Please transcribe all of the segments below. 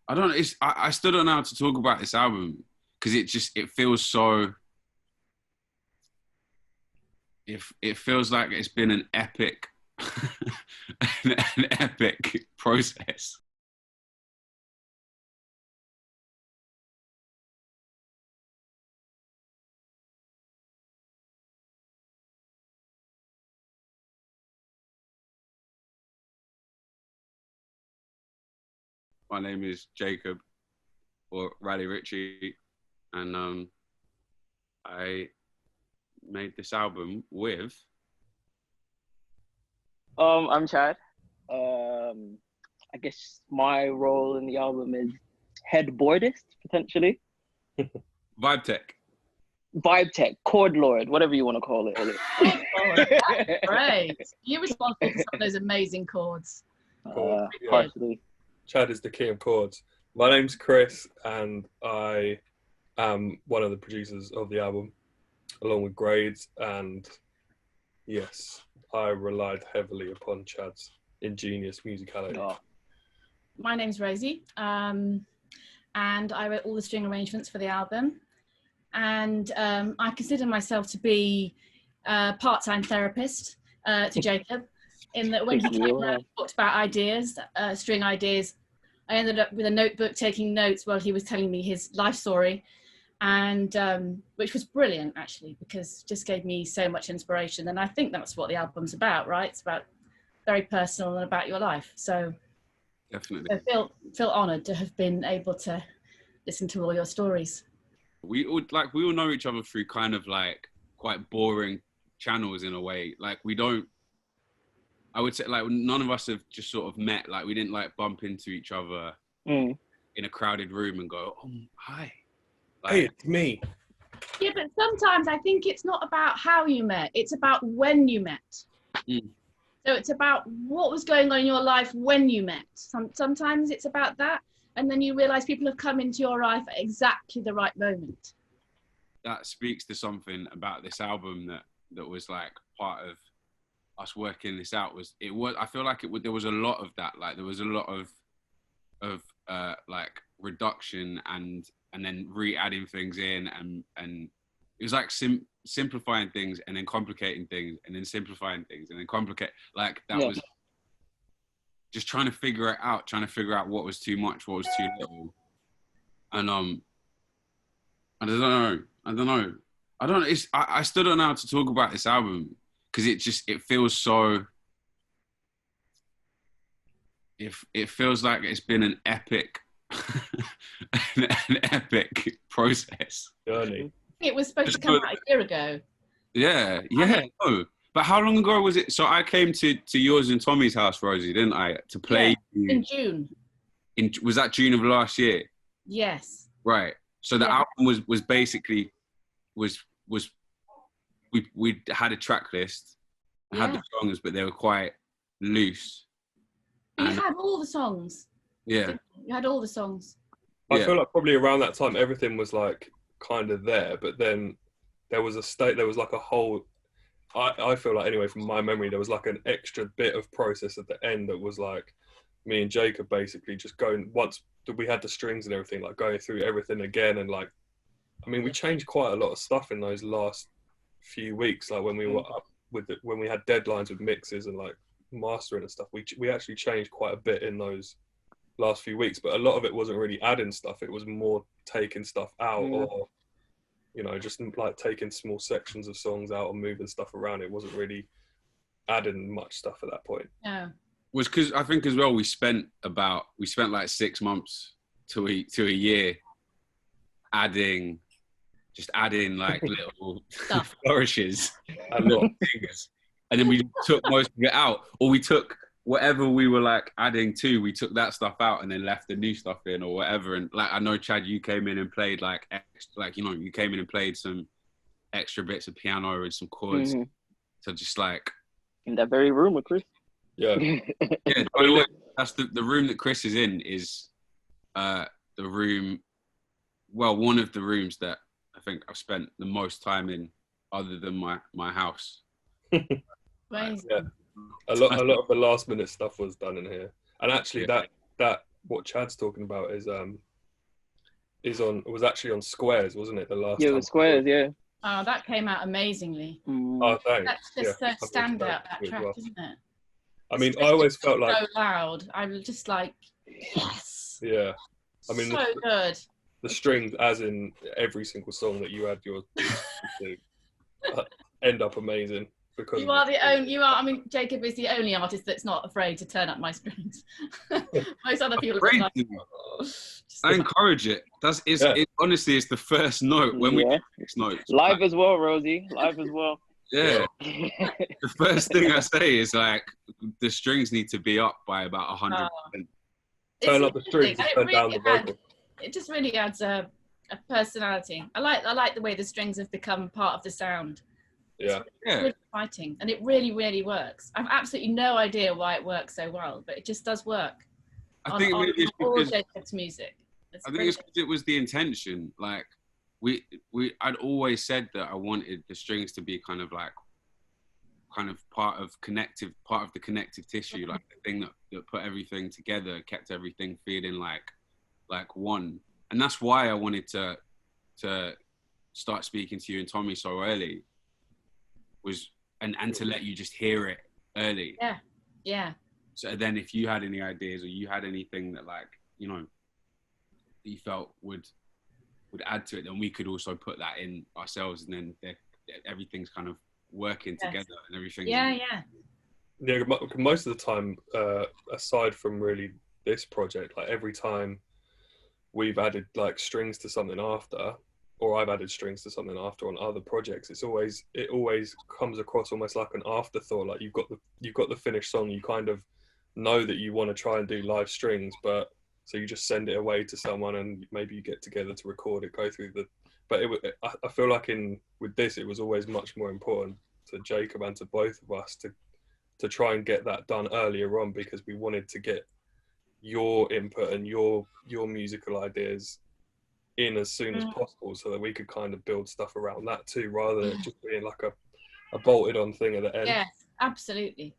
I don't know. I still don't know how to talk about this album because it feels so. It feels like it's been an epic, an epic process. My name is Jacob, or Raleigh Ritchie, and I made this album with. I'm Chad. I guess my role in the album is headboardist, potentially. Vibe Tech. Vibe tech, chord lord, whatever you want to call it. That's great. You're responsible for some of those amazing chords. Partially. Chad is the key of chords. My name's Chris, and I am one of the producers of the album, along with Grades. And yes, I relied heavily upon Chad's ingenious musicality. Oh. My name's Rosie, and I wrote all the string arrangements for the album. And I consider myself to be a part-time therapist to Jacob, in that when he came around and talked about ideas, string ideas, I ended up with a notebook taking notes while he was telling me his life story, and which was brilliant, actually, because it just gave me so much inspiration. And I think that's what the album's about, right? It's about very personal and about your life. So Definitely. I feel honoured to have been able to listen to all your stories. We all know each other through kind of like quite boring channels in a way. Like I would say like none of us have just sort of met. Like we didn't like bump into each other in a crowded room and go, "Oh, hi." Like, hey, it's me. Yeah, but sometimes I think it's not about how you met. It's about when you met. So it's about what was going on in your life when you met. Sometimes it's about that. And then you realise people have come into your life at exactly the right moment. That speaks to something about this album that was like part of us working this out. I feel like there was a lot of that. Like there was a lot of like reduction and then re-adding things in and it was like simplifying things and then complicating things and then simplifying things and then complicate. Like that was just trying to figure out what was too much, what was too little. And I don't know. I still don't know how to talk about this album because it feels so. It feels like it's been an epic, an epic process. Journey. It was supposed to come out a year ago. Yeah. No. But how long ago was it? So I came to yours and Tommy's house, Rosie, didn't I? To play in June. Was that June of last year? Yes. Right. So the album was basically we had a track list, had the songs, but they were quite loose. You had all the songs. Yeah. You had all the songs. I feel like probably around that time everything was like kind of there, but then there was like a whole. I feel like anyway from my memory there was like an extra bit of process at the end that was like me and Jacob basically just going once we had the strings and everything, like going through everything again. And like I mean we changed quite a lot of stuff in those last few weeks, like when we were up with when we had deadlines with mixes and like mastering and stuff, we actually changed quite a bit in those last few weeks, but a lot of it wasn't really adding stuff, it was more taking stuff out or you know, just like taking small sections of songs out and moving stuff around. It wasn't really adding much stuff at that point. Yeah. Was because I think as well we spent like 6 months to a year adding like little flourishes and little things, and then we took most of it out, or we took whatever we were like adding to, we took that stuff out and then left the new stuff in or whatever. And like, I know Chad, you came in and played you came in and played some extra bits of piano and some chords. So just like. In that very room with Chris. Yeah. Yeah. That's the room that Chris is in is the room, well, one of the rooms that I think I've spent the most time in other than my house. Amazing. Yeah. A lot of the last minute stuff was done in here, and actually that what Chad's talking about is was actually on Squares, wasn't it? The last Yeah, time with Squares, yeah. Oh, that came out amazingly. Oh, thanks. That's just Yeah, so standout, that as track, well. isn't it? I mean, I always felt like so loud. I was just like, yes. Yeah, I mean, so good. The strings, as in every single song that you add your to, end up amazing because you are the only. You are. I mean, Jacob is the only artist that's not afraid to turn up my strings. Most other people are like, I encourage it. Honestly, it's the first note when we get next notes. Live as well, Rosie. Live as well. Yeah. The first thing I say is like the strings need to be up by about 100%. Turn up the strings and turn down the vocal. It just really adds a personality. I like the way the strings have become part of the sound. Yeah. It's really exciting, and it really, really works. I've absolutely no idea why it works so well, but it just does work. I think maybe it's all Jacob's music. I think it's because it was the intention. Like I'd always said that I wanted the strings to be kind of part of the connective tissue, like the thing that put everything together, kept everything feeling like one. And that's why I wanted to start speaking to you and Tommy so early, and to let you just hear it early. Yeah. So then if you had any ideas or you had anything that that you felt would add to it, then we could also put that in ourselves, and then everything's kind of working together and everything. Yeah. Most of the time, aside from really this project, like every time we've added like strings to something after, or I've added strings to something after on other projects, it always comes across almost like an afterthought. Like you've got the finished song, you kind of know that you want to try and do live strings, but so you just send it away to someone and maybe you get together to record it, go through but I feel like with this, it was always much more important to Jacob and to both of us to try and get that done earlier on, because we wanted to get your input and your musical ideas in as soon as possible, so that we could kind of build stuff around that too, rather than it just being like a bolted on thing at the end. Yes, absolutely.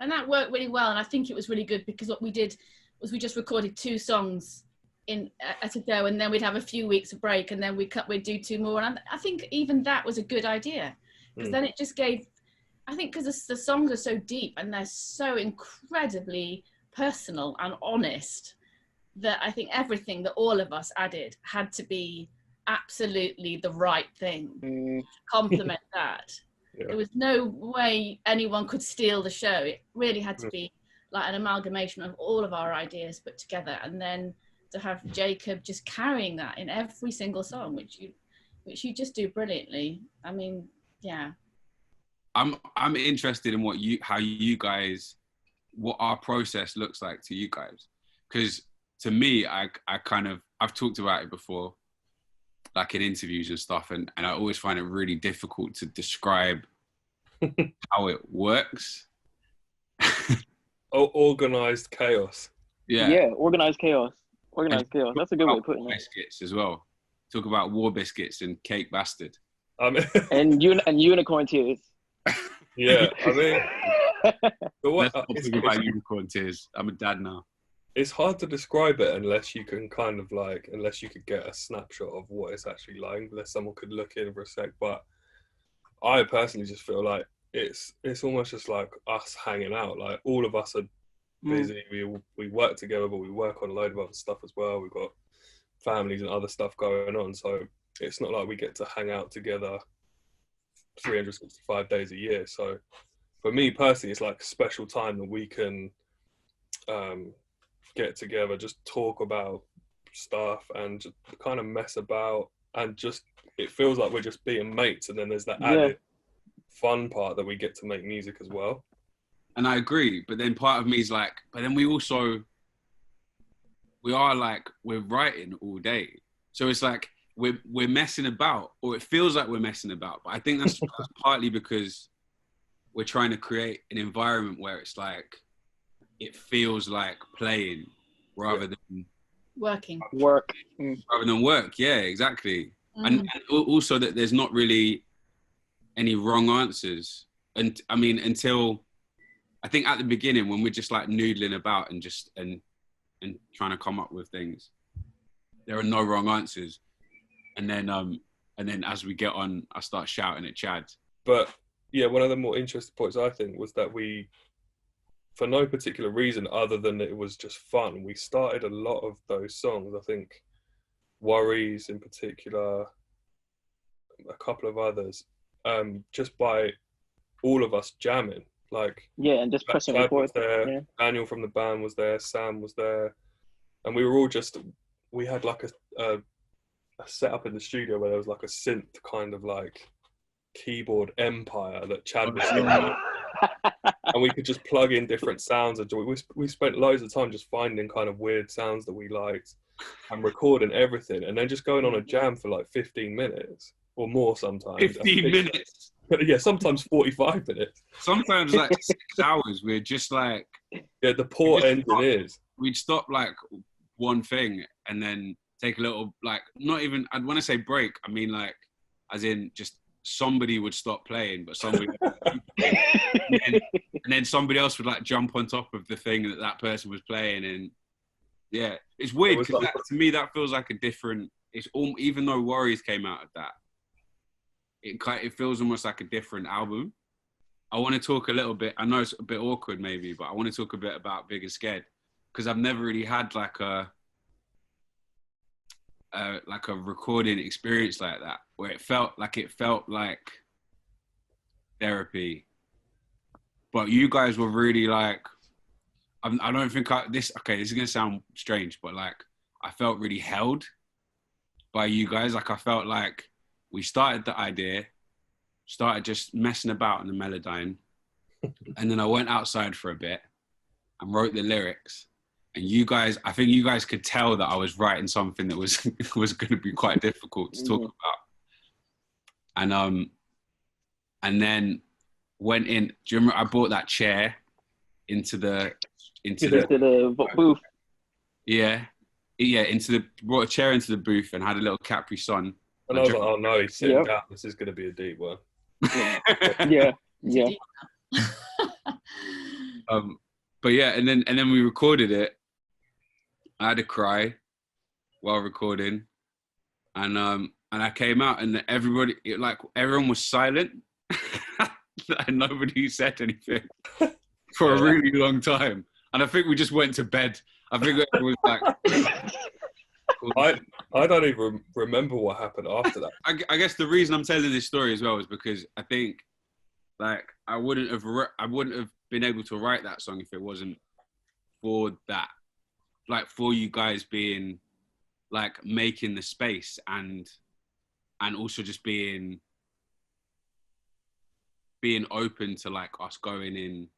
And that worked really well. And I think it was really good, because what we did was we just recorded 2 songs at a go, and then we'd have a few weeks of break, and then we'd do 2 more. And I think even that was a good idea, because then it just gave, I think, because the songs are so deep and they're so incredibly personal and honest, that I think everything that all of us added had to be absolutely the right thing to complement that. Yeah. There was no way anyone could steal the show. It really had to be like an amalgamation of all of our ideas put together, and then to have Jacob just carrying that in every single song, which you just do brilliantly. I mean, yeah. I'm interested in what our process looks like to you guys, because to me, I've talked about it before, like in interviews and stuff, and I always find it really difficult to describe how it works. Organized chaos. Yeah, organized chaos. Organized chaos. That's a good way of putting it. Biscuits as well. Talk about war biscuits and cake bastard. And unicorn tears. Yeah, I mean, let's not talk about unicorn tears. I'm a dad now. It's hard to describe it unless you can unless you could get a snapshot of what it's actually like, unless someone could look in for a sec. But I personally just feel like it's almost just like us hanging out. Like all of us are busy. We work together, but we work on a load of other stuff as well. We've got families and other stuff going on. So it's not like we get to hang out together 365 days a year. So for me personally, it's like a special time that we can get together, just talk about stuff and just kind of mess about, and just it feels like we're just being mates. And then there's that added fun part that we get to make music as well. And I agree, but then part of me is like, but then we're writing all day, so it's like we're messing about, or it feels like we're messing about. But I think that's partly because we're trying to create an environment where it's like it feels like playing rather than working. Rather than work, yeah, exactly. And also that there's not really any wrong answers. And I mean, until I think at the beginning when we're just like noodling about and and trying to come up with things. There are no wrong answers. And then as we get on, I start shouting at Chad. But yeah, one of the more interesting points I think was that we, for no particular reason other than it was just fun, we started a lot of those songs. I think Worries in particular, a couple of others, just by all of us jamming. Like, yeah, and just pressing Chad record. was there, Yeah. Daniel from the band was there, Sam was there, and we were all just, we had like a setup in the studio where there was like a synth kind of like keyboard empire that Chad was sitting on. And we could just plug in different sounds. And we spent loads of time just finding kind of weird sounds that we liked and recording everything, and then just going on a jam for like 15 minutes or more sometimes. 15 minutes? Yeah, sometimes 45 minutes. Sometimes like 6 hours. We're just like... Yeah, the poor engineers. We'd stop like one thing and then take a little, like, not even, I'd want to say break. I mean like, as in just somebody would stop playing, but somebody and then somebody else would like jump on top of the thing that person was playing. And yeah, it's weird because to me that feels like a different, it's all, even though Worries came out of that, it feels almost like a different album. I want to talk a little bit, I know it's a bit awkward maybe, but I want to talk a bit about Big and Scared, because I've never really had like a recording experience like that, where it felt like therapy. But you guys were really like, I don't think this is gonna sound strange, but like I felt really held by you guys. Like I felt like we started the idea, started just messing about in the Melodyne, and then I went outside for a bit and wrote the lyrics. And you guys, I think you guys could tell that I was writing something that was going to be quite difficult to talk about. And then went in. Do you remember I brought that chair into the booth? Yeah, brought a chair into the booth and had a little Capri Sun. And I was like, oh no, he's sitting down. This is going to be a deep one. Yeah. But yeah, and then we recorded it. I had to cry while recording, and I came out, and everyone was silent, and nobody said anything for a really long time. And I think we just went to bed. I think it was like. I don't even remember what happened after that. I guess the reason I'm telling this story as well is because I think, like, I wouldn't have been able to write that song if it wasn't for that. Like, for you guys being, like, making the space and also just being open to, like, us going in.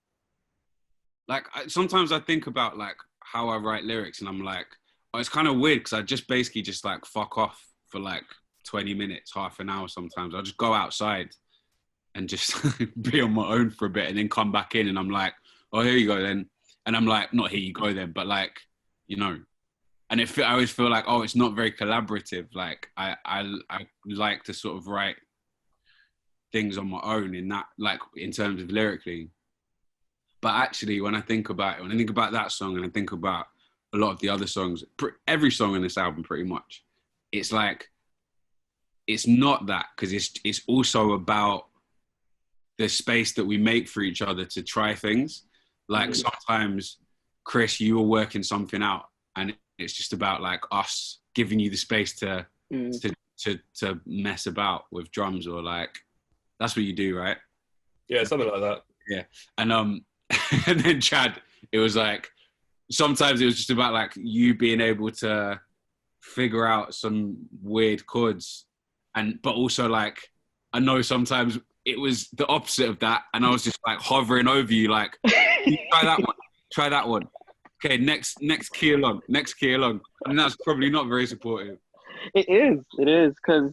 Like, sometimes I think about, like, how I write lyrics, and I'm like, oh, it's kind of weird because I just basically just, like, fuck off for, like, 20 minutes, half an hour sometimes. I'll just go outside and just be on my own for a bit and then come back in, and I'm like, oh, here you go then. And I'm like, not here you go then, but, like, you know. And I always feel like, oh, it's not very collaborative. Like, I like to sort of write things on my own in that, like, in terms of lyrically. But actually, when I think about that song and I think about a lot of the other songs, every song on this album pretty much, it's like, it's not that, because it's also about the space that we make for each other to try things. Like, sometimes, Chris, you were working something out, and it's just about, like, us giving you the space to mess about with drums, or, like, that's what you do, right? Yeah, something like that. Yeah. And and then Chad, it was like, sometimes it was just about, like, you being able to figure out some weird chords, but also, like, I know sometimes it was the opposite of that, and I was just, like, hovering over you, like, try that one. Okay, next key along. And that's probably not very supportive. It is, because,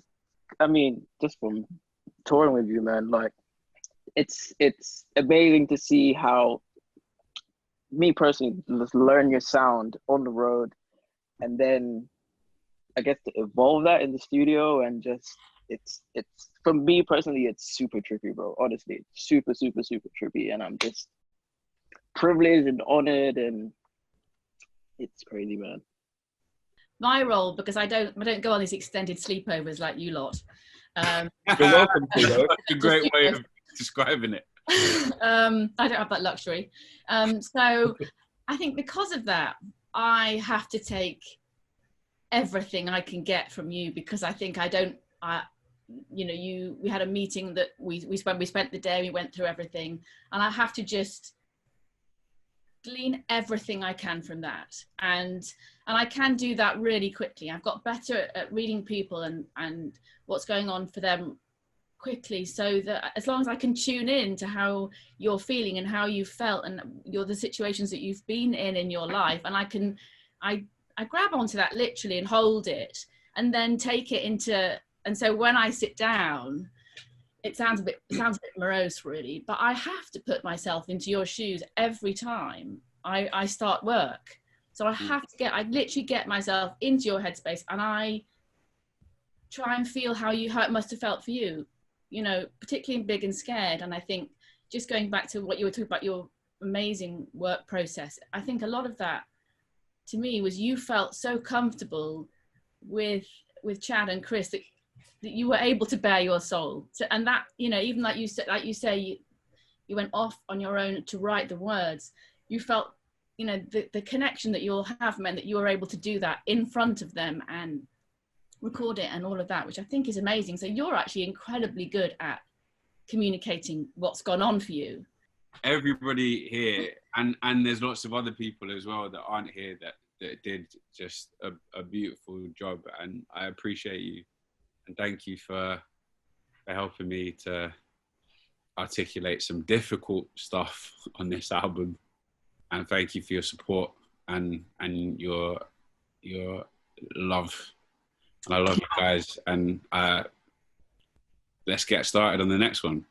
I mean, just from touring with you, man, like, it's amazing to see how, me personally, just learn your sound on the road, and then I guess to evolve that in the studio, and just, it's for me personally, it's super trippy, bro. Honestly, it's super, super, super trippy, and I'm just privileged and honored, and It's crazy, man. My role, because I don't go on these extended sleepovers like you lot. You're welcome to, though. That's a great way of describing it. I don't have that luxury. So I think because of that, I have to take everything I can get from you, because I think we had a meeting that we spent the day, we went through everything, and I have to just glean everything I can from that, and I can do that really quickly. I've got better at reading people and what's going on for them quickly, so that as long as I can tune in to how you're feeling and how you felt and the situations that you've been in your life, and I grab onto that literally and hold it and then take it into, and so when I sit down, it sounds a bit morose really, but I have to put myself into your shoes every time I start work. So I literally get myself into your headspace, and I try and feel how it must have felt for you, particularly in Big and Scared. And I think just going back to what you were talking about, your amazing work process, I think a lot of that to me was you felt so comfortable with Chad and Chris that you were able to bare your soul. So, and that, even like you say, you went off on your own to write the words. You felt, the connection that you'll have meant that you were able to do that in front of them and record it and all of that, which I think is amazing. So you're actually incredibly good at communicating what's gone on for you. Everybody here, and there's lots of other people as well that aren't here that did just a beautiful job, and I appreciate you. And thank you for helping me to articulate some difficult stuff on this album. And thank you for your support and your love. And I love you guys. And let's get started on the next one.